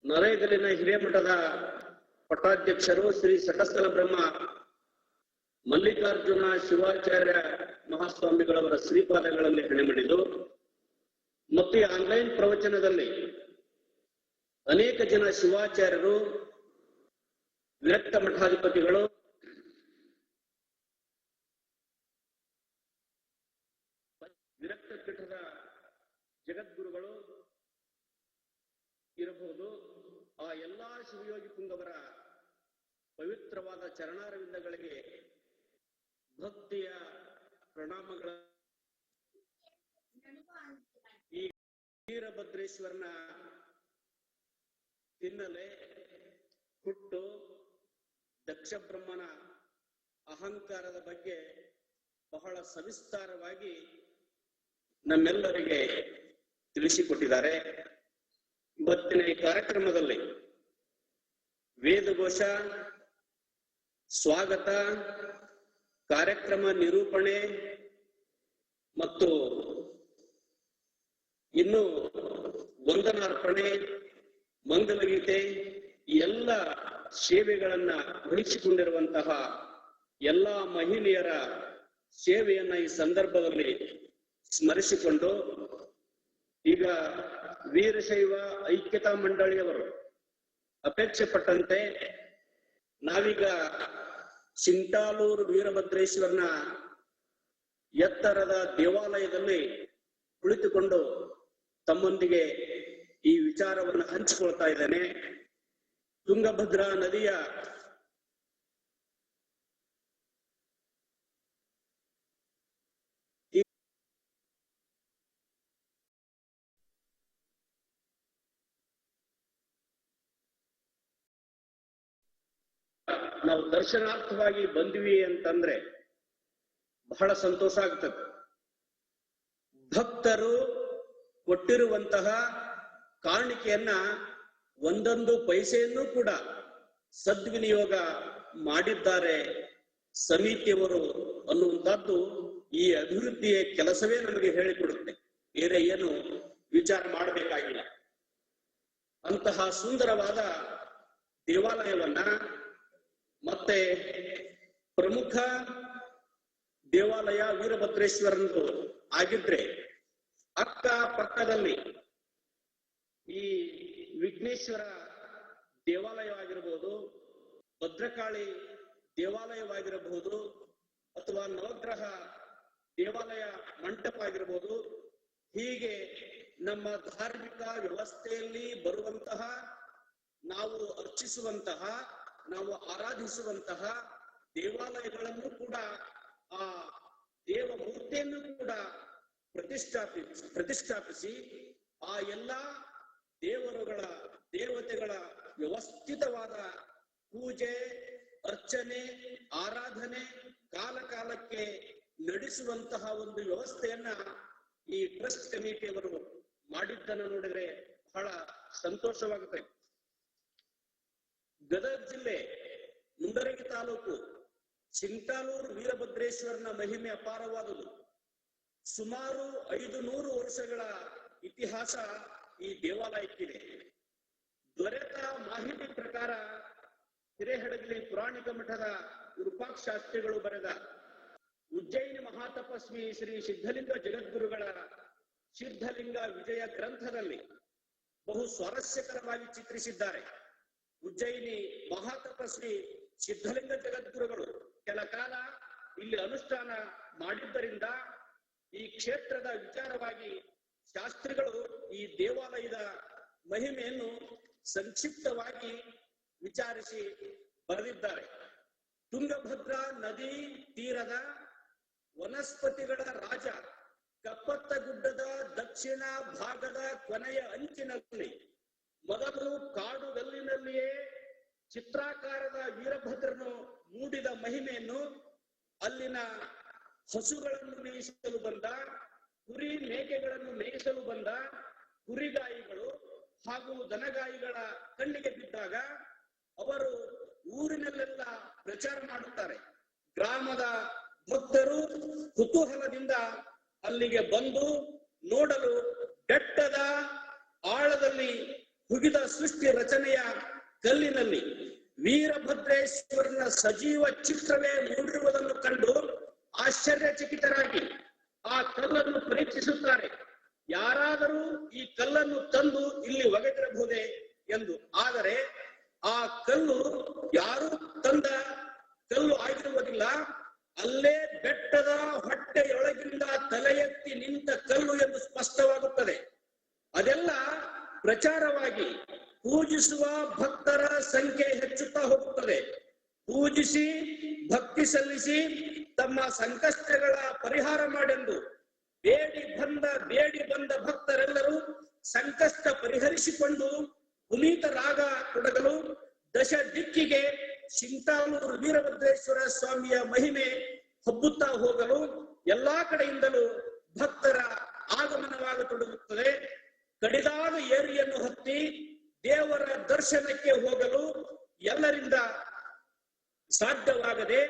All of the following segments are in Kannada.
ನರೇಗಲಿನ ಹಿರೇಮಠದ ಪಟ್ಟಾಧ್ಯಕ್ಷರು ಶ್ರೀ ಸಕಸ್ಥಲ ಬ್ರಹ್ಮ ಮಲ್ಲಿಕಾರ್ಜುನ ಶಿವಾಚಾರ್ಯ ಮಹಾಸ್ವಾಮಿಗಳವರ ಶ್ರೀಪಾದಗಳಲ್ಲಿ ಹೆಣೆಮಿಡಿದು ಮತ್ತು ಈ ಆನ್ಲೈನ್ ಪ್ರವಚನದಲ್ಲಿ ಅನೇಕ ಜನ ಶಿವಾಚಾರ್ಯರು, ವಿರಕ್ತ ಮಠಾಧಿಪತಿಗಳು, ವಿರಕ್ತ ಪೀಠದ ಜಗದ್ಗುರುಗಳು ಇರಬಹುದು. ಆ ಎಲ್ಲಾ ಶಿವಯೋಗಿ ಪುಂಗವರ ಪವಿತ್ರವಾದ ಚರಣಾರವಿಂದಗಳಿಗೆ ಭಕ್ತಿಯ ಪ್ರಣಾಮಗಳ. ಈ ವೀರಭದ್ರೇಶ್ವರನ ಹಿನ್ನೆಲೆ, ಹುಟ್ಟು, ದಕ್ಷ ಬ್ರಹ್ಮನ ಅಹಂಕಾರದ ಬಗ್ಗೆ ಬಹಳ ಸವಿಸ್ತಾರವಾಗಿ ನಮ್ಮೆಲ್ಲರಿಗೆ ತಿಳಿಸಿಕೊಟ್ಟಿದ್ದಾರೆ. ಇವತ್ತಿನ ಈ ಕಾರ್ಯಕ್ರಮದಲ್ಲಿ ವೇದಘೋಷ, ಸ್ವಾಗತ, ಕಾರ್ಯಕ್ರಮ ನಿರೂಪಣೆ ಮತ್ತು ಇನ್ನು ವಂದನಾರ್ಪಣೆ, ಮಂಗಲಗೀತೆ ಈ ಎಲ್ಲ ಸೇವೆಗಳನ್ನ ವಹಿಸಿಕೊಂಡಿರುವಂತಹ ಎಲ್ಲಾ ಮಹಿಳೆಯರ ಸೇವೆಯನ್ನ ಈ ಸಂದರ್ಭದಲ್ಲಿ ಸ್ಮರಿಸಿಕೊಂಡು, ಈಗ ವೀರಶೈವ ಐಕ್ಯತಾ ಮಂಡಳಿಯವರು ಅಪೇಕ್ಷೆ ಪಟ್ಟಂತೆ ನಾವೀಗ ಸಿಂಟಾಲೂರು ವೀರಭದ್ರೇಶ್ವರನ ಎತ್ತರದ ದೇವಾಲಯದಲ್ಲಿ ಕುಳಿತುಕೊಂಡು ತಮ್ಮೊಂದಿಗೆ ಈ ವಿಚಾರವನ್ನು ಹಂಚಿಕೊಳ್ತಾ ಇದ್ದೇನೆ. ತುಂಗಭದ್ರಾ ನದಿಯ ನಾವು ದರ್ಶನಾರ್ಥವಾಗಿ ಬಂದ್ವಿ ಅಂತಂದ್ರೆ ಬಹಳ ಸಂತೋಷ ಆಗ್ತದೆ. ಭಕ್ತರು ಕೊಟ್ಟಿರುವಂತಹ ಕಾಣಿಕೆಯನ್ನ ಒಂದೊಂದು ಪೈಸೆಯನ್ನು ಕೂಡ ಸದ್ವಿನಿಯೋಗ ಮಾಡಿದ್ದಾರೆ ಸಮಿತಿಯವರು ಅನ್ನುವಂಥದ್ದು ಈ ಅಭಿವೃದ್ಧಿಯ ಕೆಲಸವೇ ನಮಗೆ ಹೇಳಿಕೊಡುತ್ತೆ. ಬೇರೆ ಏನು ವಿಚಾರ ಮಾಡಬೇಕಾಗಿಲ್ಲ. ಅಂತಹ ಸುಂದರವಾದ ದೇವಾಲಯವನ್ನ, ಮತ್ತೆ ಪ್ರಮುಖ ದೇವಾಲಯ ವೀರಭದ್ರೇಶ್ವರನದು ಆಗಿದ್ರೆ ಅಕ್ಕ ಪಕ್ಕದಲ್ಲಿ ಈ ವಿಘ್ನೇಶ್ವರ ದೇವಾಲಯವಾಗಿರಬಹುದು, ಭದ್ರಕಾಳಿ ದೇವಾಲಯವಾಗಿರಬಹುದು, ಅಥವಾ ನವಗ್ರಹ ದೇವಾಲಯ ಮಂಟಪ ಆಗಿರಬಹುದು. ಹೀಗೆ ನಮ್ಮ ಧಾರ್ಮಿಕ ವ್ಯವಸ್ಥೆಯಲ್ಲಿ ಬರುವಂತಹ, ನಾವು ಅರ್ಚಿಸುವಂತಹ, ನಾವು ಆರಾಧಿಸುವಂತಹ ದೇವಾಲಯಗಳನ್ನು ಕೂಡ, ಆ ದೇವ ಮೂರ್ತಿಯನ್ನು ಕೂಡ ಪ್ರತಿಷ್ಠಾಪಿಸಿ ಆ ಎಲ್ಲ ದೇವರುಗಳ, ದೇವತೆಗಳ ವ್ಯವಸ್ಥಿತವಾದ ಪೂಜೆ, ಅರ್ಚನೆ, ಆರಾಧನೆ ಕಾಲ ಕಾಲಕ್ಕೆ ನಡೆಸುವಂತಹ ಒಂದು ವ್ಯವಸ್ಥೆಯನ್ನ ಈ ಟ್ರಸ್ಟ್ ಕಮಿಟಿಯವರು ಮಾಡಿದ್ದನ್ನು ನೋಡಿದ್ರೆ ಬಹಳ ಸಂತೋಷವಾಗುತ್ತೆ. ಗದಗ ಜಿಲ್ಲೆ ಮುಂಡರಗಿ ತಾಲೂಕು ಸಿಂಟಾಲೂರು ವೀರಭದ್ರೇಶ್ವರನ ಮಹಿಮೆ ಅಪಾರವಾದುದು. ಸುಮಾರು 500 ವರ್ಷಗಳ ಇತಿಹಾಸ ಈ ದೇವಾಲಯಕ್ಕಿದೆ. ದೊರೆತ ಮಾಹಿತಿ ಪ್ರಕಾರ ಹಿರೇಹಡಗಲಿ ಪುರಾಣಿಕ ಮಠದ ವಿರೂಪಾಕ್ಷ ಶಾಸ್ತ್ರಿಗಳು ಬರೆದ ಉಜ್ಜಯಿನಿ ಮಹಾತಪಸ್ವಿ ಶ್ರೀ ಸಿದ್ಧಲಿಂಗ ಜಗದ್ಗುರುಗಳ ಸಿದ್ಧಲಿಂಗ ವಿಜಯ ಗ್ರಂಥದಲ್ಲಿ ಬಹು ಸ್ವಾರಸ್ಯಕರವಾಗಿ ಚಿತ್ರಿಸಿದ್ದಾರೆ. ಉಜ್ಜಯಿನಿ ಮಹಾತಪಸ್ವಿ ಸಿದ್ಧಲಿಂಗ ಜಗದ್ಗುರುಗಳು ಕೆಲ ಕಾಲ ಇಲ್ಲಿ ಅನುಷ್ಠಾನ ಮಾಡಿದ್ದರಿಂದ ಈ ಕ್ಷೇತ್ರದ ವಿಚಾರವಾಗಿ ಶಾಸ್ತ್ರಿಗಳು ಈ ದೇವಾಲಯದ ಮಹಿಮೆಯನ್ನು ಸಂಕ್ಷಿಪ್ತವಾಗಿ ವಿಚಾರಿಸಿ ಬರೆದಿದ್ದಾರೆ. ತುಂಗಭದ್ರಾ ನದಿ ತೀರದ ವನಸ್ಪತಿಗಳ ರಾಜ, ಕಪ್ಪತ್ತಗುಡ್ಡದ ದಕ್ಷಿಣ ಭಾಗದ ಕೊನೆಯ ಅಂಚಿನಲ್ಲಿ ಮೊದಲು ಕಾಡುಗಲ್ಲಿನಲ್ಲಿಯೇ ಚಿತ್ರಾಕಾರದ ವೀರಭದ್ರನು ಮೂಡಿದ ಮಹಿಮೆಯನ್ನು ಅಲ್ಲಿನ ಹಸುಗಳನ್ನು ಮೇಯಿಸಲು ಬಂದ, ಕುರಿ ಮೇಕೆಗಳನ್ನು ಮೇಯಿಸಲು ಬಂದ ಕುರಿಗಾಯಿಗಳು ಹಾಗೂ ದನಗಾಯಿಗಳ ಕಣ್ಣಿಗೆ ಬಿದ್ದಾಗ ಅವರು ಊರಿನಲ್ಲೆಲ್ಲ ಪ್ರಚಾರ ಮಾಡುತ್ತಾರೆ. ಗ್ರಾಮದ ಭಕ್ತರು ಕುತೂಹಲದಿಂದ ಅಲ್ಲಿಗೆ ಬಂದು ನೋಡಲು ಬೆಟ್ಟದ ಆಳದಲ್ಲಿ ಹುಗಿದ ಸೃಷ್ಟಿ ರಚನೆಯ ಕಲ್ಲಿನಲ್ಲಿ ವೀರಭದ್ರೇಶ್ವರನ ಸಜೀವ ಚಿತ್ರವೇ ಮೂಡಿರುವುದನ್ನು ಕಂಡು ಆಶ್ಚರ್ಯಚಕಿತರಾಗಿ ಆ ಕಲ್ಲನ್ನು ಪರೀಕ್ಷಿಸುತ್ತಾರೆ. ಯಾರಾದರೂ ಈ ಕಲ್ಲನ್ನು ತಂದು ಇಲ್ಲಿ ಒಗೆದಿರಬಹುದೇ ಎಂದು. ಆದರೆ ಆ ಕಲ್ಲು ಯಾರು ತಂದ ಕಲ್ಲು ಆಗಿರುವುದಿಲ್ಲ. ಅಲ್ಲೇ ಬೆಟ್ಟದ ಹೊಟ್ಟೆಯೊಳಗಿಂದ ತಲೆ ಎತ್ತಿ ನಿಂತ ಕಲ್ಲು ಎಂದು ಸ್ಪಷ್ಟವಾಗುತ್ತದೆ. ಅದೆಲ್ಲ ಪ್ರಚಾರವಾಗಿ ಪೂಜಿಸುವ ಭಕ್ತರ ಸಂಖ್ಯೆ ಹೆಚ್ಚುತ್ತಾ ಹೋಗುತ್ತದೆ. ಪೂಜಿಸಿ ಭಕ್ತಿ ಸಲ್ಲಿಸಿ ತಮ್ಮ ಸಂಕಷ್ಟಗಳ ಪರಿಹಾರ ಮಾಡೆಂದು ಬೇಡಿ ಬಂದ ಭಕ್ತರೆಲ್ಲರೂ ಸಂಕಷ್ಟ ಪರಿಹರಿಸಿಕೊಂಡು ಪುನೀತರಾಗ ತೊಡಗಲು ದಶ ದಿಕ್ಕಿಗೆ ಶಿಂತಾಲೂರು ವೀರಭದ್ರೇಶ್ವರ ಸ್ವಾಮಿಯ ಮಹಿಮೆ ಹಬ್ಬುತ್ತಾ ಹೋಗಲು ಎಲ್ಲಾ ಕಡೆಯಿಂದಲೂ ಭಕ್ತರ ಆಗಮನವಾಗತೊಡಗುತ್ತದೆ. ಕಡಿದಾದ ಏರಿಯನ್ನು ಹತ್ತಿ ದೇವರ ದರ್ಶನಕ್ಕೆ ಹೋಗಲು ಎಲ್ಲರಿಂದ ಸಾಧ್ಯವಾಗದೆ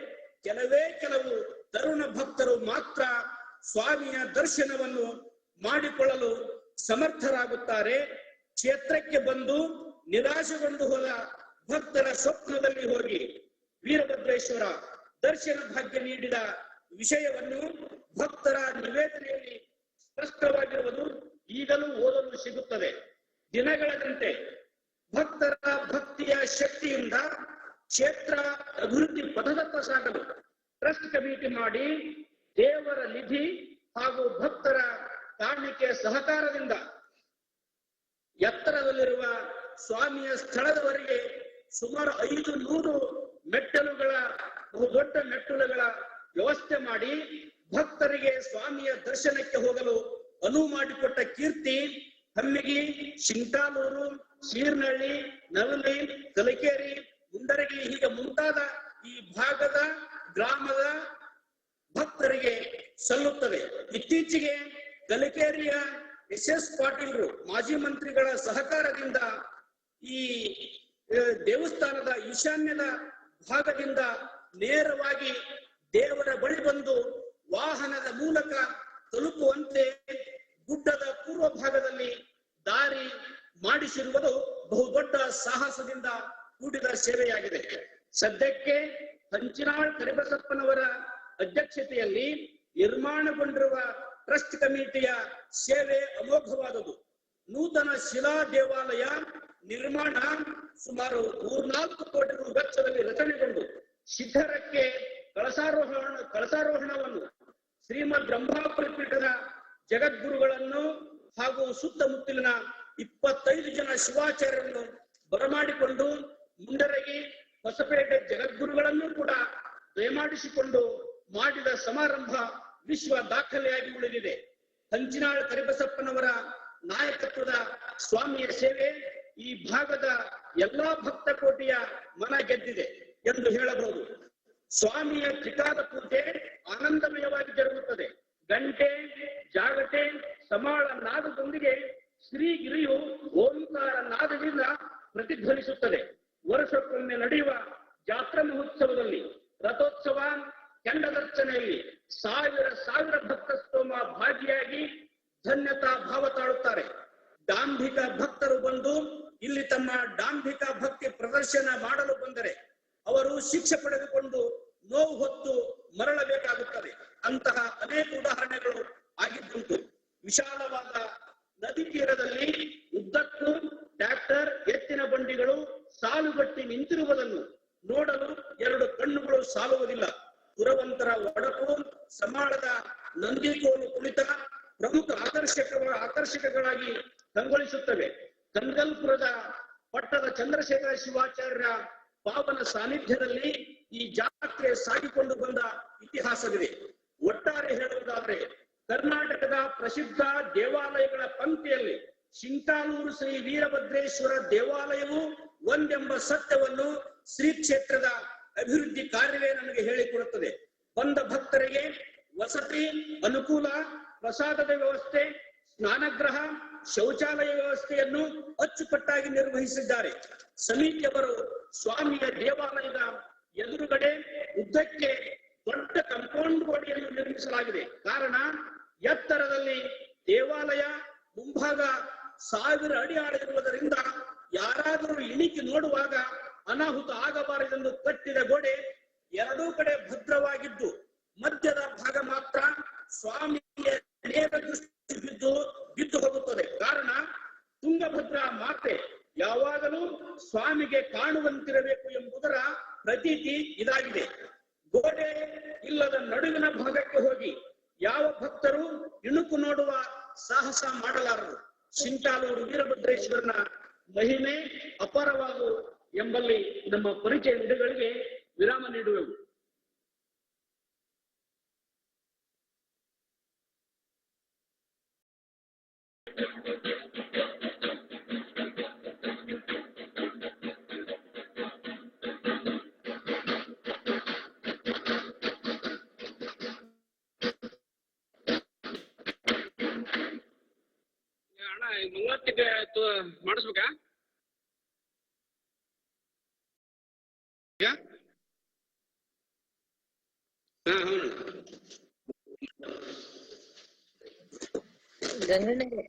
ಕೆಲವು ತರುಣ ಭಕ್ತರು ಮಾತ್ರ ಸ್ವಾಮಿಯ ದರ್ಶನವನ್ನು ಮಾಡಿಕೊಳ್ಳಲು ಸಮರ್ಥರಾಗುತ್ತಾರೆ. ಕ್ಷೇತ್ರಕ್ಕೆ ಬಂದು ನಿರಾಶೆಗೊಂಡು ಹೋದ ಭಕ್ತರ ಸ್ವಪ್ನದಲ್ಲಿ ಹೋಗಿ ವೀರಭದ್ರೇಶ್ವರ ದರ್ಶನ ಭಾಗ್ಯ ನೀಡಿದ ವಿಷಯವನ್ನು ಭಕ್ತರ ನಿವೇದನೆಯಲ್ಲಿ ಸ್ಪಷ್ಟವಾಗಿರುವುದು ಈಗಲೂ ಓದಲು ಸಿಗುತ್ತದೆ. ದಿನಗಳಂತೆ ಭಕ್ತರ ಭಕ್ತಿಯ ಶಕ್ತಿಯಿಂದ ಕ್ಷೇತ್ರ ಅಭಿವೃದ್ಧಿ ಪಥದತ್ತ ಸಾಗಲು ಟ್ರಸ್ಟ್ ಕಮಿಟಿ ಮಾಡಿ ದೇವರ ನಿಧಿ ಹಾಗೂ ಭಕ್ತರ ಕಾಣಿಕೆ ಸಹಕಾರದಿಂದ ಎತ್ತರದಲ್ಲಿರುವ ಸ್ವಾಮಿಯ ಸ್ಥಳದವರೆಗೆ ಸುಮಾರು 500 ಮೆಟ್ಟಲುಗಳ ಬಹುದೊಡ್ಡ ಮೆಟ್ಟಲುಗಳ ವ್ಯವಸ್ಥೆ ಮಾಡಿ ಭಕ್ತರಿಗೆ ಸ್ವಾಮಿಯ ದರ್ಶನಕ್ಕೆ ಹೋಗಲು ಅನುವು ಮಾಡಿಕೊಟ್ಟ ಕೀರ್ತಿ ಹಮ್ಮಿಗಿ, ಶಿಂತಾಲೂರು, ಶೀರ್ನಹಳ್ಳಿ, ನವಲಿ, ಕಲಕೇರಿ, ಮುಂಡರಗಿ ಹೀಗೆ ಮುಂತಾದ ಈ ಭಾಗದ ಗ್ರಾಮದ ಭಕ್ತರಿಗೆ ಸಲ್ಲುತ್ತದೆ. ಇತ್ತೀಚೆಗೆ ಕಲಕೇರಿಯ ಎಸ್ ಪಾಟೀಲ್ರು ಮಾಜಿ ಮಂತ್ರಿಗಳ ಸಹಕಾರದಿಂದ ಈ ದೇವಸ್ಥಾನದ ಈಶಾನ್ಯದ ಭಾಗದಿಂದ ನೇರವಾಗಿ ದೇವರ ಬಳಿ ಬಂದು ವಾಹನದ ಮೂಲಕ ತಲುಪುವಂತೆ ಗುಡ್ಡದ ಪೂರ್ವ ಭಾಗದಲ್ಲಿ ದಾರಿ ಮಾಡಿಸಿರುವುದು ಬಹುದೊಡ್ಡ ಸಾಹಸದಿಂದ ಕೂಡಿದ ಸೇವೆಯಾಗಿದೆ. ಸದ್ಯಕ್ಕೆ ಹಂಚಿನಾಳ್ ಕರಿಬಸಪ್ಪನವರ ಅಧ್ಯಕ್ಷತೆಯಲ್ಲಿ ನಿರ್ಮಾಣಗೊಂಡಿರುವ ಟ್ರಸ್ಟ್ ಕಮಿಟಿಯ ಸೇವೆ ಅಮೋಘವಾದುದು. ನೂತನ ಶಿಲಾ ದೇವಾಲಯ ನಿರ್ಮಾಣ ಸುಮಾರು 3-4 ಕೋಟಿ ರು ವೆಚ್ಚದಲ್ಲಿ ರಚನೆಗೊಂಡು ಶಿಖರಕ್ಕೆ ಕಳಸಾರೋಹಣವನ್ನು ಶ್ರೀಮದ್ ರಂಭಾಪುರಿ ಪೀಠದ ಜಗದ್ಗುರುಗಳನ್ನು ಹಾಗೂ ಸುತ್ತಮುತ್ತಲಿನ 25 ಜನ ಶಿವಾಚಾರ್ಯರನ್ನು ಬರಮಾಡಿಕೊಂಡು ಮುಂಡರಗಿ ಹೊಸಪೇಟೆ ಜಗದ್ಗುರುಗಳನ್ನು ಕೂಡ ದಯಮಾಡಿಸಿಕೊಂಡು ಮಾಡಿದ ಸಮಾರಂಭ ವಿಶ್ವ ದಾಖಲೆಯಾಗಿ ಉಳಿದಿದೆ. ಹಂಚಿನಾಳ್ ಕರಿಬಸಪ್ಪನವರ ನಾಯಕತ್ವದ ಸ್ವಾಮಿಯ ಸೇವೆ ಈ ಭಾಗದ ಎಲ್ಲಾ ಭಕ್ತ ಕೋಟಿಯ ಮನ ಗೆದ್ದಿದೆ ಎಂದು ಹೇಳಬಹುದು. ಸ್ವಾಮಿಯ ತ್ರಿಕಾಲ ಪೂಜೆ ಆನಂದಮಯವಾಗಿ ಜರುಗುತ್ತದೆ. ಗಂಟೆ, ಜಾಗಟೆ, ಸಮಾಳ ನಾದದೊಂದಿಗೆ ಶ್ರೀಗಿರಿಯು ಓಂಕಾರ ನಾದದಿಂದ ಪ್ರತಿಧ್ವನಿಸುತ್ತದೆ. ವರ್ಷಕ್ಕೊಮ್ಮೆ ನಡೆಯುವ ಜಾತ್ರಾ ಮಹೋತ್ಸವದಲ್ಲಿ, ರಥೋತ್ಸವ, ಕೆಂಡದರ್ಚನೆಯಲ್ಲಿ ಸಾವಿರ ಭಕ್ತ ಸ್ತೋಮ ಭಾಗಿಯಾಗಿ ಧನ್ಯತಾ ಭಾವ ತಾಳುತ್ತಾರೆ. ಡಾಂಭಿಕ ಭಕ್ತರು ಬಂದು ಇಲ್ಲಿ ತಮ್ಮ ಡಾಂಭಿಕ ಭಕ್ತಿ ಪ್ರದರ್ಶನ ಮಾಡಲು ಬಂದರೆ ಅವರು ಶಿಕ್ಷೆ ಪಡೆದುಕೊಂಡು ನೋವು ಹೊತ್ತು ಮರಳಬೇಕಾಗುತ್ತದೆ. ಅಂತಹ ಅನೇಕ ಉದಾಹರಣೆಗಳು ಆಗಿದ್ದುಂಟು. ವಿಶಾಲವಾದ ನದಿ ತೀರದಲ್ಲಿ ಉದ್ದಕ್ಕೂ ಟ್ರ್ಯಾಕ್ಟರ್, ಎತ್ತಿನ ಬಂಡಿಗಳು ಸಾಲುಗಟ್ಟಿ ನಿಂತಿರುವುದನ್ನು ನೋಡಲು 2 ಕಣ್ಣುಗಳು ಸಾಲುವುದಿಲ್ಲ. ಪುರವಂತರ ಒಡಕು, ಸಮಾಳದ ನಂದಿಕೋಲು ಕುಣಿತ ಪ್ರಮುಖ ಆಕರ್ಷಕಗಳಾಗಿ ಕಂಗೊಳಿಸುತ್ತವೆ. ಕಂಗಲ್ಪುರದ ಪಟ್ಟದ ಚಂದ್ರಶೇಖರ ಶಿವಾಚಾರ್ಯ ಪಾವನ ಸಾನ್ನಿಧ್ಯದಲ್ಲಿ ಈ ಜಾತ್ರೆ ಸಾಗಿಕೊಂಡು ಬಂದ ಇತಿಹಾಸವಿದೆ. ಒಟ್ಟಾರೆ ಹೇಳುವುದಾದರೆ ಕರ್ನಾಟಕದ ಪ್ರಸಿದ್ಧ ದೇವಾಲಯಗಳ ಪಂಕ್ತಿಯಲ್ಲಿ ಶಿಂತಾಲೂರು ಶ್ರೀ ವೀರಭದ್ರೇಶ್ವರ ದೇವಾಲಯವು ಒಂದೆಂಬ ಸತ್ಯವನ್ನು ಶ್ರೀ ಕ್ಷೇತ್ರದ ಅಭಿವೃದ್ಧಿ ಕಾರ್ಯವೇ ನಮಗೆ ಹೇಳಿಕೊಡುತ್ತದೆ. ಬಂದ ಭಕ್ತರಿಗೆ ವಸತಿ ಅನುಕೂಲ, ಪ್ರಸಾದದ ವ್ಯವಸ್ಥೆ, ಸ್ನಾನಗೃಹ, ಶೌಚಾಲಯ ವ್ಯವಸ್ಥೆಯನ್ನು ಅಚ್ಚುಕಟ್ಟಾಗಿ ನಿರ್ವಹಿಸಿದ್ದಾರೆ. ಸಮಿತಿಯವರು ಸ್ವಾಮಿಯ ದೇವಾಲಯದ ಎದುರುಗಡೆ ಉದ್ದಕ್ಕೆ ದೊಡ್ಡ ಕಾಂಪೌಂಡ್ ಗೋಡೆಯನ್ನು ನಿರ್ಮಿಸಲಾಗಿದೆ. ಕಾರಣ, ಎತ್ತರದಲ್ಲಿ ದೇವಾಲಯ, ಮುಂಭಾಗ 1000 ಅಡಿ ಆಳವಿರುವುದರಿಂದ ಯಾರಾದರೂ ಇಣಿಕಿ ನೋಡುವಾಗ ಅನಾಹುತ ಆಗಬಾರದೆಂದು ಕಟ್ಟಿದ ಗೋಡೆ ಎರಡೂ ಕಡೆ ಭದ್ರವಾಗಿದ್ದು ಮಧ್ಯದ ಭಾಗ ಮಾತ್ರ ಸ್ವಾಮಿಯ ನೇರ ದೃಷ್ಟಿ ಬಿದ್ದು ಹೋಗುತ್ತದೆ. ಕಾರಣ ತುಂಗಭದ್ರಾ ಮಾತೆ ಯಾವಾಗಲೂ ಸ್ವಾಮಿಗೆ ಕಾಣುವಂತಿರಬೇಕು ಎಂಬುದರ ಪ್ರತೀತಿ ಇದಾಗಿದೆ. ಗೋಡೆ ಇಲ್ಲದ ನಡುವಿನ ಭಾಗಕ್ಕೆ ಹೋಗಿ ಯಾವ ಭಕ್ತರು ಇಣುಕು ನೋಡುವ ಸಾಹಸ ಮಾಡಲಾರರು. ಸಿಂಟಾಲೂರು ವೀರಭದ್ರೇಶ್ವರನ ಮಹಿಮೆ ಅಪಾರವಾದು ಎಂಬಲ್ಲಿ ನಮ್ಮ ಪರಿಚಯ ನುಡಿಗಳಿಗೆ ವಿರಾಮ ನೀಡುವೆವು. ಮಂಗಳಾರತಿಗೆ ಮಾಡಿಸ್ಬೇಕಾ? ಗಂಗಣ್ಣಗೆ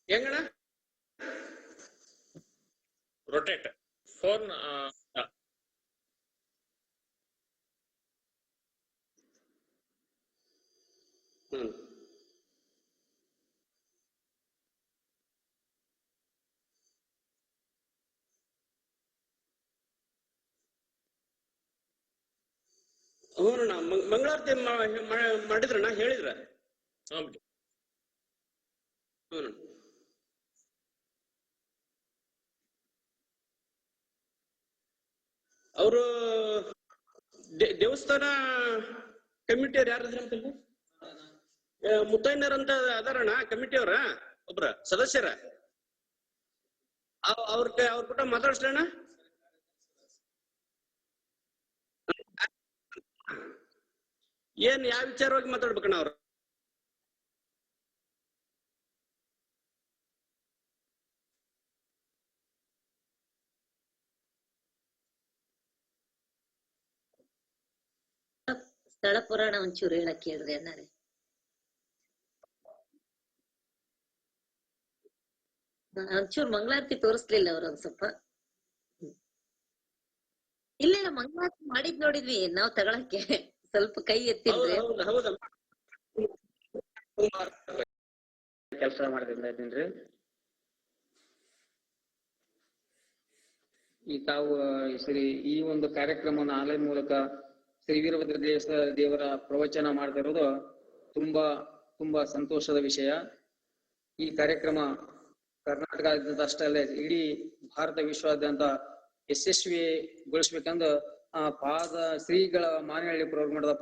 ಹೆಂಗಣ ರೊಟೇಟ್ ಫೋನ್ ಹ್ಞೂಣ್ಣ ಮಂಗಳಾರತಿ ಮಾಡಿದ್ರಣ್ಣ, ಹೇಳಿದ್ರ? ಹೌದು. ಹ್ಞೂ. ಅವರು ದೇವಸ್ಥಾನ ಕಮಿಟಿಯವ್ರು ಯಾರು ಮುತ್ತೈನರ್ ಅಂತ ಅದಾರಣ್ಣ ಕಮಿಟಿಯವ್ರ, ಒಬ್ರ ಸದಸ್ಯರ. ಅವ್ರ ಕೂಟ ಮಾತಾಡ್ಸ್ರಣ್ಣ. ಏನ್ ಯಾವ ವಿಚಾರವಾಗಿ ಮಾತಾಡ್ಬೇಕಣ್ಣ ಅವ್ರ? ಸ್ಥಳ ಪುರಾಣ ಒಂಚೂರು ಹೇಳಕ್ ಹೇಳ್ರಿ ಅಣ್ಣಾರೆ. ಒಂಚೂರು ಮಂಗಳಾರತಿ ತೋರಿಸ್ಲಿಲ್ಲ ಅವ್ರ ಒಂದ್ ಸ್ವಲ್ಪ. ಇಲ್ಲ ಮಂಗಳಾರತಿ ಮಾಡಿದ್ ನೋಡಿದ್ವಿ ನಾವ್ ತಗೊಳಕ್ಕೆ, ಸ್ವಲ್ಪ ಕೈ ಎತ್ತಿದ್ರೆ. ಕೆಲಸ ಮಾಡ್ತಿದ್ದೀನಿ. ಈ ತಾವು ಈ ಒಂದು ಕಾರ್ಯಕ್ರಮವನ್ನು ಆನ್ಲೈನ್ ಮೂಲಕ ಶ್ರೀ ವೀರಭದ್ರ ದೇವರ ಪ್ರವಚನ ಮಾಡ್ತಿರೋದು ತುಂಬಾ ಸಂತೋಷದ ವಿಷಯ. ಈ ಕಾರ್ಯಕ್ರಮ ಕರ್ನಾಟಕದಾದ್ಯಂತ ಅಷ್ಟೇ ಅಲ್ಲೇ ಇಡೀ ಭಾರತ ವಿಶ್ವಾದ್ಯಂತ ಯಶಸ್ವಿಗೊಳಿಸ್ಬೇಕಂದು ಶ್ರೀಗಳ ಮಾನಹಳ್ಳಿ ಪ್ರವರ್ಮಠದ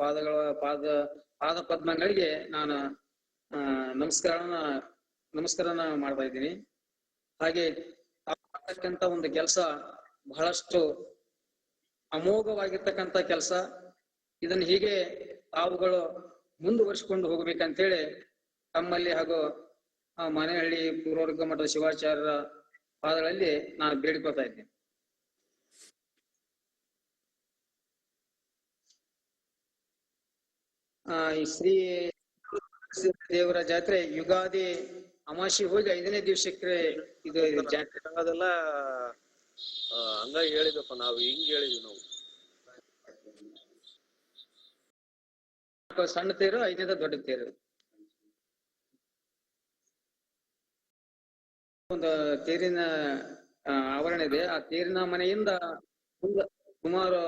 ಪಾದ ಪದ್ಮಗಳಿಗೆ ನಾನು ನಮಸ್ಕಾರನ ಮಾಡ್ತಾ ಇದ್ದೀನಿ. ಹಾಗೆ ಮಾಡ್ತಕ್ಕಂತ ಒಂದು ಕೆಲಸ ಬಹಳಷ್ಟು ಅಮೋಘವಾಗಿರ್ತಕ್ಕಂಥ ಕೆಲಸ. ಇದನ್ನ ಹೀಗೆ ತಾವುಗಳು ಮುಂದುವರಿಸಿಕೊಂಡು ಹೋಗ್ಬೇಕಂತೇಳಿ ತಮ್ಮಲ್ಲಿ ಹಾಗೂ ಮಾನಹಳ್ಳಿ ಪೂರ್ವವರ್ಗ ಮಠದ ಶಿವಾಚಾರ್ಯರ ಪಾದಗಳಲ್ಲಿ ನಾನು ಬೇಡಿಕೊಳ್ತಾ ಇದ್ದೇನೆ. ಈ ಶ್ರೀ ದೇವರ ಜಾತ್ರೆ ಯುಗಾದಿ ಅಮಾವಾಸ್ಯೆ ಹೋಗಿ 5ನೇ ದಿವಸಕ್ಕೆ ಇದು ಜಾತ್ರೆ ಅದೆಲ್ಲ ಹಂಗಾಗಿ ಹೇಳಿದಪ್ಪ, ನಾವು ಹಿಂಗ್ ಹೇಳಿದ್ವಿ. ನಾವು ಸಣ್ಣ ತೇರು, 5ನೇದ ದೊಡ್ಡ ತೇರು. ಒಂದು ತೇರಿನ ಆವರಣ ಇದೆ. ಆ ತೇರಿನ ಮನೆಯಿಂದ ಸುಮಾರು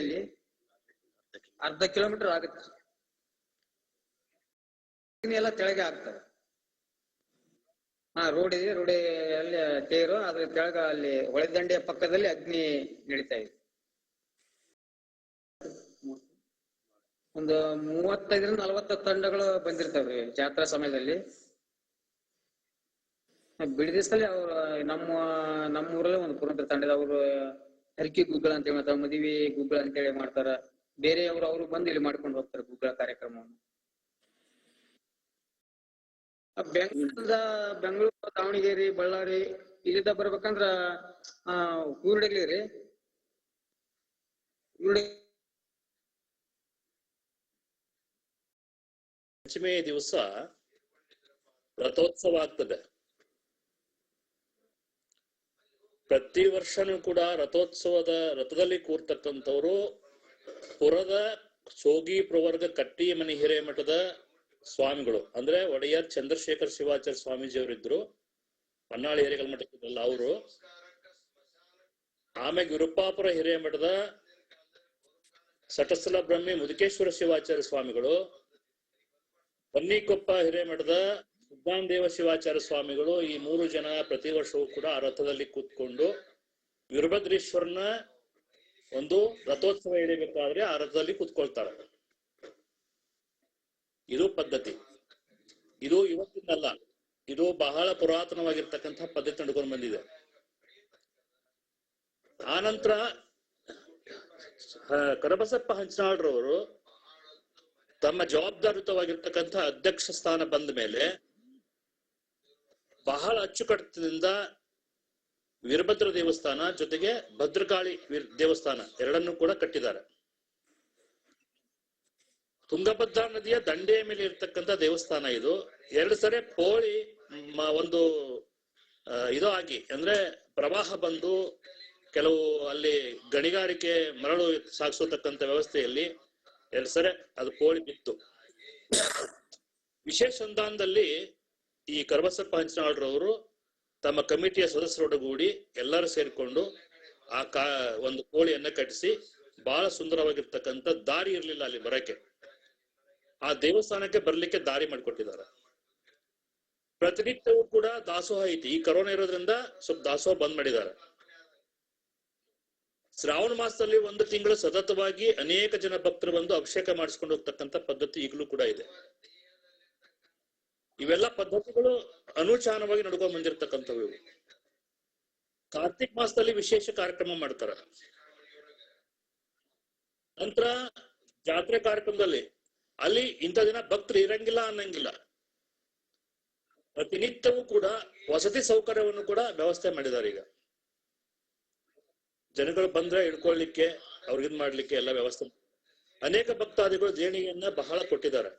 ಅಲ್ಲಿ ಅರ್ಧ ಕಿಲೋಮೀಟರ್ ಆಗುತ್ತೆ. ಎಲ್ಲ ಕೆಳಗೆ ಆಗ್ತದೆ. ರೋಡ್ ಇದೆ, ರೋಡಿಯಲ್ಲಿ ತೇರು, ಅದ್ರ ಕೆಳಗ ಅಲ್ಲಿ ಹೊಳೆದಂಡೆಯ ಪಕ್ಕದಲ್ಲಿ ಅಗ್ನಿ ನಡೀತಾ ಇದೆ. ಒಂದು 35ರಿಂದ 40 ತಂಡಗಳು ಬಂದಿರ್ತವೆ ಜಾತ್ರಾ ಸಮಯದಲ್ಲಿ. ಬಿಡದಿಸಲ್ಲಿ ಅವ್ರು ನಮ್ಮ ಊರಲ್ಲಿ ಒಂದು ಪುರಂದರ ತಂಡದ ಅವರು ಹರಕೆ ಗುಗ್ಗಳ ಅಂತ ಹೇಳಿ ಮಾಡ್ತಾರೆ, ಮದುವೆ ಗುಗ್ಗಳ ಅಂತ ಹೇಳಿ ಮಾಡ್ತಾರ. ಬೇರೆಯವರು ಅವರು ಬಂದು ಇಲ್ಲಿ ಮಾಡ್ಕೊಂಡು ಹೋಗ್ತಾರೆ ಗುಗ್ಗಳ ಕಾರ್ಯಕ್ರಮವನ್ನು. ಬೆಂಗಳೂರು, ದಾವಣಗೆರೆ, ಬಳ್ಳಾರಿ ಇಲ್ಲಿದ್ದ ಬರ್ಬೇಕಂದ್ರ ಊರಡಗ್ಲಿ ಪಂಚಮಿ ದಿವಸ ರಥೋತ್ಸವ ಆಗ್ತದೆ. ಪ್ರತಿ ವರ್ಷನೂ ಕೂಡ ರಥದಲ್ಲಿ ಕೂರ್ತಕ್ಕಂಥವ್ರು ಪುರದ ಸೋಗಿ ಪ್ರವರ್ಗ ಕಟ್ಟಿ ಮನಿ ಹಿರೇಮಠದ ಸ್ವಾಮಿಗಳು, ಅಂದ್ರೆ ಒಡೆಯರ್ ಚಂದ್ರಶೇಖರ್ ಶಿವಾಚಾರ್ಯ ಸ್ವಾಮೀಜಿ ಅವರಿದ್ರು, ಹೊನ್ನಾಳಿ ಹಿರೇಕಲ್ ಮಠದಲ್ಲ ಅವರು. ಆಮೇಲೆ ವಿರುಪಾಪುರ ಹಿರೇಮಠದ ಸಟಸ್ಥಲ ಬ್ರಹ್ಮಿ ಮುದುಕೇಶ್ವರ ಶಿವಾಚಾರ್ಯ ಸ್ವಾಮಿಗಳು, ಬನ್ನಿಕೊಪ್ಪ ಹಿರೇಮಠದ ಸುಜ್ಞಾನದೇವ ಶಿವಾಚಾರ್ಯ ಸ್ವಾಮಿಗಳು. ಈ 3 ಜನ ಪ್ರತಿ ವರ್ಷವೂ ಕೂಡ ಆ ರಥದಲ್ಲಿ ಕೂತ್ಕೊಂಡು ವೀರಭದ್ರೇಶ್ವರನ ಒಂದು ರಥೋತ್ಸವ ಎಳಿಬೇಕಾದ್ರೆ ಆ ರಥದಲ್ಲಿ ಕೂತ್ಕೊಳ್ತಾರೆ. ಇದು ಪದ್ಧತಿ. ಇದು ಇವತ್ತಿನಲ್ಲ, ಇದು ಬಹಳ ಪುರಾತನವಾಗಿರ್ತಕ್ಕಂಥ ಪದ್ಧತಿ ನಡ್ಕೊಂಡು ಬಂದಿದೆ. ಆನಂತರ ಕರಬಸಪ್ಪ ಹಂಚನಾಳ್ರವರು ತಮ್ಮ ಜವಾಬ್ದಾರಿಯುತವಾಗಿರ್ತಕ್ಕಂಥ ಅಧ್ಯಕ್ಷ ಸ್ಥಾನ ಬಂದ ಮೇಲೆ ಬಹಳ ಅಚ್ಚುಕಟ್ಟದಿಂದ ವೀರಭದ್ರ ದೇವಸ್ಥಾನ ಜೊತೆಗೆ ಭದ್ರಕಾಳಿ ದೇವಸ್ಥಾನ ಎರಡನ್ನೂ ಕೂಡ ಕಟ್ಟಿದ್ದಾರೆ. ತುಂಗಭದ್ರಾ ನದಿಯ ದಂಡೆಯ ಮೇಲೆ ಇರ್ತಕ್ಕಂಥ ದೇವಸ್ಥಾನ ಇದು. 2 ಸರಿ ಪೋಳಿ ಒಂದು ಇದು ಆಗಿ, ಅಂದ್ರೆ ಪ್ರವಾಹ ಬಂದು ಕೆಲವು ಅಲ್ಲಿ ಗಣಿಗಾರಿಕೆ ಮರಳು ಸಾಗಿಸತಕ್ಕಂಥ ವ್ಯವಸ್ಥೆಯಲ್ಲಿ 2 ಸರಿ ಅದು ಪೋಳಿ ಬಿತ್ತು. ವಿಶೇಷ ಅನುದಾನದಲ್ಲಿ ಈ ಕರಬಸಪ್ಪ ಹಂಚನಾಳ್ರವರು ತಮ್ಮ ಕಮಿಟಿಯ ಸದಸ್ಯರೊಡಗೂಡಿ ಎಲ್ಲರೂ ಸೇರಿಕೊಂಡು ಒಂದು ಕೋಳಿಯನ್ನ ಕಟ್ಟಿಸಿ ಬಹಳ ಸುಂದರವಾಗಿರ್ತಕ್ಕಂಥ ದಾರಿ ಇರ್ಲಿಲ್ಲ ಅಲ್ಲಿ ಬರಕ್ಕೆ. ಆ ದೇವಸ್ಥಾನಕ್ಕೆ ಬರ್ಲಿಕ್ಕೆ ದಾರಿ ಮಾಡಿಕೊಟ್ಟಿದ್ದಾರೆ. ಪ್ರತಿನಿತ್ಯವೂ ಕೂಡ ದಾಸೋಹ ಐತಿ. ಈ ಕರೋನಾ ಇರೋದ್ರಿಂದ ಸ್ವಲ್ಪ ದಾಸೋಹ ಬಂದ್ ಮಾಡಿದ್ದಾರೆ. ಶ್ರಾವಣ ಮಾಸದಲ್ಲಿ 1 ತಿಂಗಳು ಸತತವಾಗಿ ಅನೇಕ ಜನ ಭಕ್ತರು ಬಂದು ಅಭಿಷೇಕ ಮಾಡಿಸ್ಕೊಂಡು ಹೋಗ್ತಕ್ಕಂಥ ಪದ್ಧತಿ ಈಗಲೂ ಕೂಡ ಇದೆ. ಇವೆಲ್ಲ ಪದ್ಧತಿಗಳು ಅನುಚಾನವಾಗಿ ನಡ್ಕೊಂಡ್ ಬಂದಿರತಕ್ಕಂಥವು ಇವು. ಕಾರ್ತಿಕ್ ಮಾಸದಲ್ಲಿ ವಿಶೇಷ ಕಾರ್ಯಕ್ರಮ ಮಾಡ್ತಾರ. ನಂತರ ಜಾತ್ರೆ ಕಾರ್ಯಕ್ರಮದಲ್ಲಿ ಅಲ್ಲಿ ಇಂಥ ದಿನ ಭಕ್ತರು ಇರಂಗಿಲ್ಲ ಅನ್ನಂಗಿಲ್ಲ. ಪ್ರತಿನಿತ್ಯವೂ ಕೂಡ ವಸತಿ ಸೌಕರ್ಯವನ್ನು ಕೂಡ ವ್ಯವಸ್ಥೆ ಮಾಡಿದ್ದಾರೆ. ಈಗ ಜನಗಳು ಬಂದ್ರೆ ಇಡ್ಕೊಳ್ಳಿಕ್ಕೆ, ಅವ್ರಿಗಿದ್ ಮಾಡ್ಲಿಕ್ಕೆ ಎಲ್ಲ ವ್ಯವಸ್ಥೆ. ಅನೇಕ ಭಕ್ತಾದಿಗಳು ದೇಣಿಗೆಯನ್ನ ಬಹಳ ಕೊಟ್ಟಿದ್ದಾರೆ.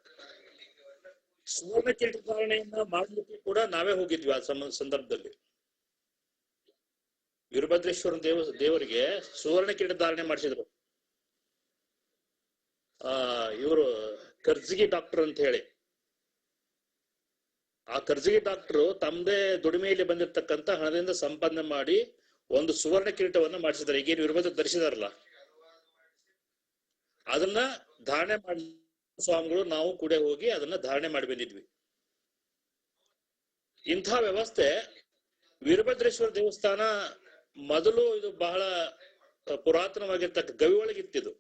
ಸುವರ್ಣ ಕಿರೀಟ ಧಾರಣೆಯನ್ನ ಮಾಡ್ಲಿಕ್ಕೆ ಕೂಡ ನಾವೇ ಹೋಗಿದ್ವಿ ಆ ಸಂದರ್ಭದಲ್ಲಿ. ವೀರಭದ್ರೇಶ್ವರ ದೇವರಿಗೆ ಸುವರ್ಣ ಕಿರೀಟ ಧಾರಣೆ ಮಾಡಿಸಿದ್ರು. ಇವರು ಕರ್ಜಿಗಿ ಡಾಕ್ಟರ್ ಅಂತ ಹೇಳಿ, ಆ ಕರ್ಜಿಗಿ ಡಾಕ್ಟರ್ ತಮ್ಮದೇ ದುಡಿಮೆಯಲ್ಲಿ ಬಂದಿರತಕ್ಕಂತ ಹಣದಿಂದ ಸಂಪಾದನೆ ಮಾಡಿ ಒಂದು ಸುವರ್ಣ ಕಿರೀಟವನ್ನ ಮಾಡಿಸಿದ್ದಾರೆ. ಈಗೇನು ವೀರಭದ್ರ ಧರಿಸಿದಾರಲ್ಲ, ಅದನ್ನ ಧಾರಣೆ ಮಾಡಿ ಸ್ವಾಮಿಗಳು ನಾವು ಕೂಡ ಹೋಗಿ ಅದನ್ನ ಧಾರಣೆ ಮಾಡಿ ಬಂದಿದ್ವಿ. ಇಂಥ ವ್ಯವಸ್ಥೆ ವೀರಭದ್ರೇಶ್ವರ ದೇವಸ್ಥಾನ ಮೊದಲು ಇದು ಬಹಳ ಪುರಾತನವಾಗಿರ್ತಕ್ಕ ಗವಿ ಒಳಗಿತ್ತಿದು.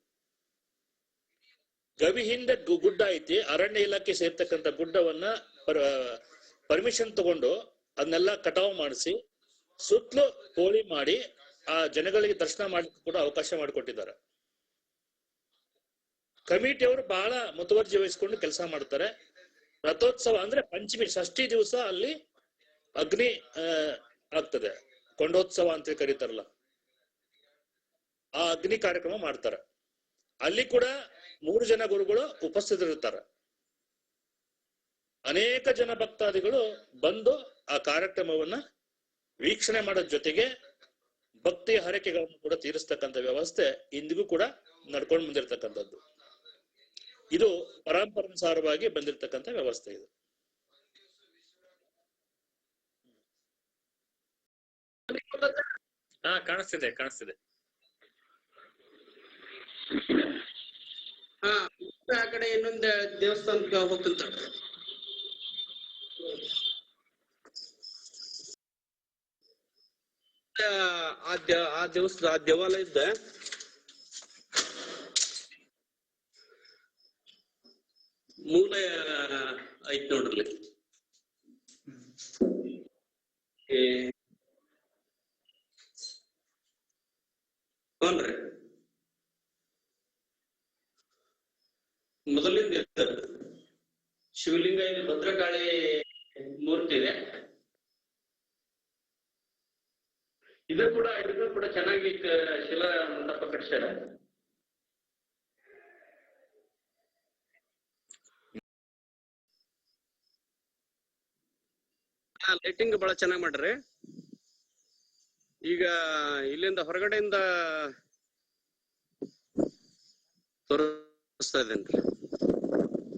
ಗವಿ ಹಿಂದೆ ಗುಡ್ಡ ಐತಿ. ಅರಣ್ಯ ಇಲಾಖೆ ಸೇರ್ತಕ್ಕಂಥ ಗುಡ್ಡವನ್ನ ಪರ್ಮಿಷನ್ ತಗೊಂಡು ಅದನ್ನೆಲ್ಲ ಕಟಾವು ಮಾಡಿಸಿ ಸುತ್ತಲೂ ಹೋಳಿ ಮಾಡಿ ಆ ಜನಗಳಿಗೆ ದರ್ಶನ ಮಾಡ್ಲಿಕ್ಕೆ ಕೂಡ ಅವಕಾಶ ಮಾಡಿಕೊಟ್ಟಿದ್ದಾರೆ. ಕಮಿಟಿಯವರು ಬಹಳ ಮುತುವರ್ಜಿ ವಹಿಸಿಕೊಂಡು ಕೆಲಸ ಮಾಡ್ತಾರೆ. ರಥೋತ್ಸವ ಅಂದ್ರೆ ಪಂಚಮಿ ಷಷ್ಠಿ ದಿವಸ ಅಲ್ಲಿ ಅಗ್ನಿ ಆಗ್ತದೆ. ಕೊಂಡೋತ್ಸವ ಅಂತ ಕರೀತಾರಲ್ಲ, ಆ ಅಗ್ನಿ ಕಾರ್ಯಕ್ರಮ ಮಾಡ್ತಾರೆ. ಅಲ್ಲಿ ಕೂಡ 3 ಜನ ಗುರುಗಳು ಉಪಸ್ಥಿತರಿರ್ತಾರೆ. ಅನೇಕ ಜನ ಭಕ್ತಾದಿಗಳು ಬಂದು ಆ ಕಾರ್ಯಕ್ರಮವನ್ನ ವೀಕ್ಷಣೆ ಮಾಡೋದ್ ಜೊತೆಗೆ ಭಕ್ತಿಯ ಹರಕೆಗಳನ್ನು ಕೂಡ ತೀರಿಸ್ತಕ್ಕಂಥ ವ್ಯವಸ್ಥೆ ಇಂದಿಗೂ ಕೂಡ ನಡ್ಕೊಂಡು ಬಂದಿರತಕ್ಕಂಥದ್ದು. ಇದು ಪರಂಪರಾನುಸಾರವಾಗಿ ಬಂದಿರತಕ್ಕಂಥ ವ್ಯವಸ್ಥೆ ಇದು. ಕಾಣಿಸ್ತಿದೆ. ಆ ಕಡೆ ಇನ್ನೊಂದು ದೇವಸ್ಥಾನಕ್ಕೆ ಹೋಗ್ತಿರ್ತ. ಆ ದೇವಾಲಯದ ಮೂಲ ಐತ್ ನೋಡ್ರಿ. ಹ್ಞೂನ್ರಿ, ಮೊದಲಿಂದ ಶಿವಲಿಂಗ ಇದೆ, ಭದ್ರಕಾಳಿ ಮೂರ್ತಿ ಇದೆ. ಇದು ಕೂಡ ಚೆನ್ನಾಗಿ ಶಿಲಾ ಮಂಟಪ ಕಟ್ಟಿಸ್ಯಾರ. ಲೈಟಿಂಗ್ ಬಹಳ ಚೆನ್ನಾಗಿ ಮಾಡ್ರಿ. ಈಗ ಇಲ್ಲಿಂದ ಹೊರಗಡೆಯಿಂದ ತೋರಿಸ್ತಾ ಇದ್ದೇನ್ರಿ.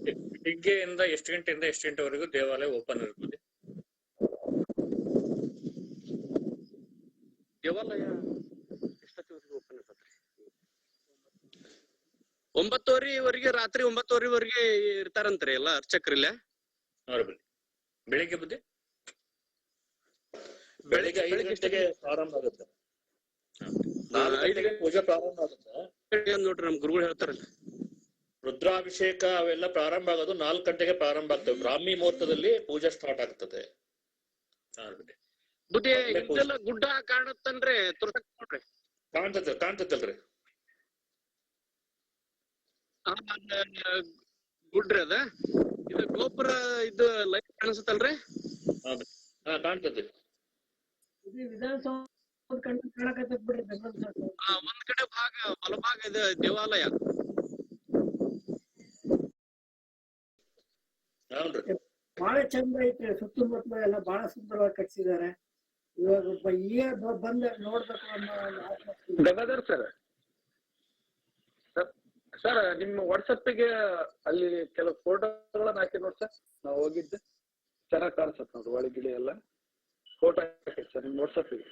ಬೆಳಿಗ್ಗೆಯಿಂದ ಎಷ್ಟು ಗಂಟೆಯಿಂದ ಎಷ್ಟು ಗಂಟೆವರೆಗೂ ದೇವಾಲಯ ಓಪನ್ ಇರ್ತದೆ? ದೇವಾಲಯ ಎಷ್ಟೊತ್ತಿವರೆಗೂ ಓಪನ್ ಇರ್ತದೆ? 9:30ವರೆಗೆ, ರಾತ್ರಿ 9:30ವರೆಗೆ ಇರ್ತಾರಂತ್ರಿ ಎಲ್ಲ ಅರ್ಚಕರಿಲ್ಲ. ಬೆಳಿಗ್ಗೆ ಬುದ್ಧಿ ಬೆಳಿಗ್ಗೆ 5 ಗಂಟೆಗೆ ಪ್ರಾರಂಭ ಆಗುತ್ತೆ. 4 ಗಂಟೆಗೆ ಪೂಜೆ ಪ್ರಾರಂಭ ಆಗುತ್ತೆ ನೋಡ್ರಿ, ನಮ್ ಗುರುಗಳು ಹೇಳ್ತಾರಲ್ಲ. ರುದ್ರಾಭಿಷೇಕ ಅವೆಲ್ಲ ಪ್ರಾರಂಭ ಆಗೋದು 4 ಗಂಟೆಗೆ ಪ್ರಾರಂಭ ಆಗ್ತವೆ. ಬ್ರಾಹ್ಮಿ ಮುಹೂರ್ತದಲ್ಲಿ ಪೂಜೆ ಸ್ಟಾರ್ಟ್ ಆಗ್ತದೆ. ಬುದ್ಧಿ ಇದೆಲ್ಲ ಗುಡ್ಡ ಕಾಣುತ್ತನ್ರಿ, ನೋಡ್ರಿ ಕಾಣ್ತದಲ್ರಿ. ಗುಡ್ರಿ ಅದ. ಇದು ಗೋಪುರ ಇದು ಲೈಟ್ ಕಾಣಿಸುತ್ತಲ್ರಿ? ಕಾಣ್ತದೆ. ಒಂದ್ ಕಡೆ ಭಾಗ ಬಲಭಾಗ ಇದೆ ದೇವಾಲಯ. ಬಹಳ ಚಂದ ಐತ್ರಿ. ಸುತ್ತಮುತ್ತಲ ಎಲ್ಲ ಬಹಳ ಸುಂದರವಾಗಿ ಕಟ್ಸಿದ್ದಾರೆ. ಇವಾಗ ಈಗ ಬಂದ ನೋಡ್ಬೇಕು ಅನ್ನೋ ಗಂಗಾಧರ್ ಸರ್ ನಿಮ್ಮ ವಾಟ್ಸಪ್ಪಿಗೆ ಅಲ್ಲಿ ಕೆಲವು ಫೋಟೋಗಳನ್ನ ಹಾಕಿ ನೋಡಿ ಸರ್. ನಾವು ಹೋಗಿದ್ದೆ, ಚೆನ್ನಾಗಿ ಕಾಣಿಸುತ್ತೆ ನೋಡ್ರಿ, ಒಳಗಿಳಿ ಎಲ್ಲ ಫೋಟೋ ಹಾಕಿ ಸರ್ ನಿಮ್ಮ ವಾಟ್ಸಪ್ಪಿಗೆ.